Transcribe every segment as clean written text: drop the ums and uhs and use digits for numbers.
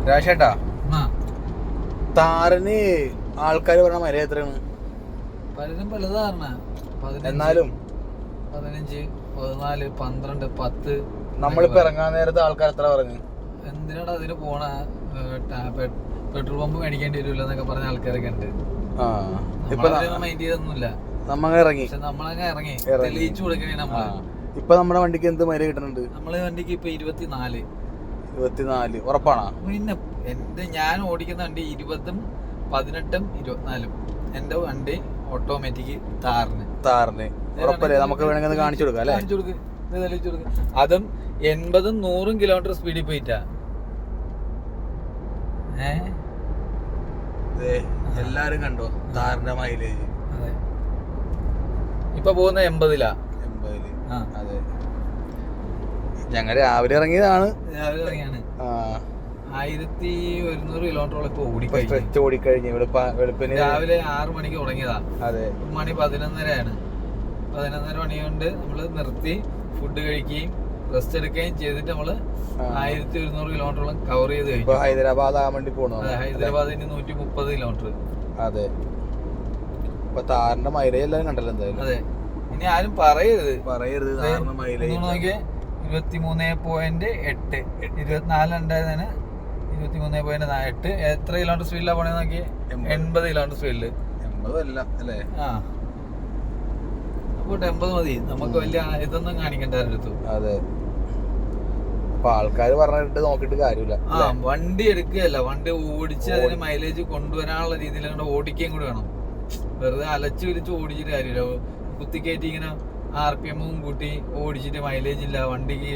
രാശേട്ടാ, താറിന് ആൾക്കാർ പറഞ്ഞ മര എത്രയാണ്? പലരും പലതാരണ. എന്നാലും 15, 14, 12, 10. നമ്മളിപ്പോ ഇറങ്ങാൻ നേരത്തെ ആൾക്കാർ എത്ര പറഞ്ഞു? എന്തിനാണ് അതിന് പോണ, പെട്രോൾ പമ്പ് മേടിക്കേണ്ടി വരില്ല എന്നൊക്കെ പറഞ്ഞ ആൾക്കാരൊക്കെ ഉണ്ട്. മൈൻഡ് ചെയ്തൊന്നുമില്ല. നമ്മങ്ങനെ ഇറങ്ങി, പക്ഷെ നമ്മളങ്ങ് ഇറങ്ങി തെളിയിച്ചു കൊടുക്കണേ നമ്മള്. ഇപ്പൊ നമ്മുടെ വണ്ടിക്ക് എന്ത് മൈലേജ് കിട്ടുന്നുണ്ട്? നമ്മളെ വണ്ടിക്ക് ഇപ്പൊ 24 ഉറപ്പാണോ? പിന്നെ ഞാൻ ഓടിക്കുന്ന വണ്ടി 20, 18, 24. എന്റെ വണ്ടി ഓട്ടോമാറ്റിക് താറിന് ഉറപ്പല്ലേ? നമുക്ക് വേണമെങ്കിൽ കാണിച്ചു കൊടുക്കാം അല്ലേ? തെളിയിച്ചു കൊടുക്കും. അതും 80, 100 കിലോമീറ്റർ സ്പീഡിൽ പോയിട്ടാ. എല്ലാരും കണ്ടോ താറിന്റെ മൈലേജ്? അതെ, ഇപ്പൊ പോകുന്ന 80. അതെ, ഞങ്ങൾ രാവിലെ ഇറങ്ങിയതാണ്. 1100 കിലോമീറ്ററോളം ഇപ്പൊ ഓടിക്കഴിഞ്ഞു. വെളുപ്പിന് രാവിലെ 6 മണിക്ക് തുടങ്ങിയതാ. അതെ, മണി 11:30. 11:30 മണി കൊണ്ട് നമ്മള് നിർത്തി ഫുഡ് കഴിക്കുകയും റെസ്റ്റ് എടുക്കുകയും ചെയ്തിട്ട് നമ്മള് 1100 കിലോമീറ്ററോളം കവർ ചെയ്ത് കഴിഞ്ഞു. ഹൈദരാബാദ് ആകാൻ വേണ്ടി പോണു. ഹൈദരാബാദിന് 130 കിലോമീറ്റർ. അതെ, ഇപ്പൊ താറിന്റെ മൈലേജ് എല്ലാം കണ്ടല്ലോ എന്തായാലും. അതെ, ഇനി ആരും പറയരുത് താറിന്റെ മൈലേജ്. 23.8, 24 ഉണ്ടായതാണ്. 23.8. എത്ര കിലോമീറ്റർ സ്പീഡിലാണ് പോണേ നോക്കി? 80 കിലോമീറ്റർ സ്പീഡില്. 80 അല്ല അല്ലേ? അപ്പോൾ 80 മതി, നമുക്ക് വലിയ ഇതൊന്നും കാണിക്കണ്ട അടുത്തു. അതെ, അപ്പൊ ആൾക്കാര് പറഞ്ഞിട്ട് നോക്കിട്ട് കാര്യമില്ല. വണ്ടി എടുക്കുകയല്ല, വണ്ടി ഓടിച്ച് അതിന് മൈലേജ് കൊണ്ടുവരാനുള്ള രീതിയിൽ അങ്ങോട്ട് ഓടിക്കുകയും കൂടി വേണം. വെറുതെ അലച്ചു വിരിച്ച് ഓടിച്ചിട്ട് കാര്യമില്ല. കുത്തിക്കയറ്റി ഇങ്ങനെ RPM കൂട്ടി ഓടിച്ചിട്ട് മൈലേജ് ഇല്ല, വണ്ടിക്ക്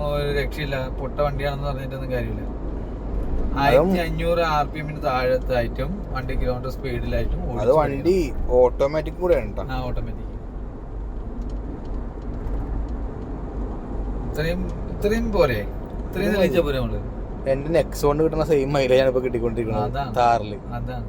ഒരു രക്ഷയില്ല, പൊട്ട വണ്ടിയാണെന്ന് പറഞ്ഞിട്ടൊന്നും കാര്യമില്ല. 1500 RPM താഴത്തായിട്ടും വണ്ടി കിലോമീറ്റർ സ്പീഡിലായിട്ടും വണ്ടി ഓട്ടോമാറ്റിക് കൂടെയാണ്. ഓട്ടോമാറ്റിക്. ഇത്രയും പോരെ, ഇത്രയും തെളിയിച്ച പോലെ നമ്മള്. എന്റെ നെക്സോണിന് കിട്ടുന്ന സെയിം മൈലേജ് ആണ് ഇപ്പൊ കിട്ടിക്കൊണ്ടിരിക്കുന്നത് താറില്. അതാണ്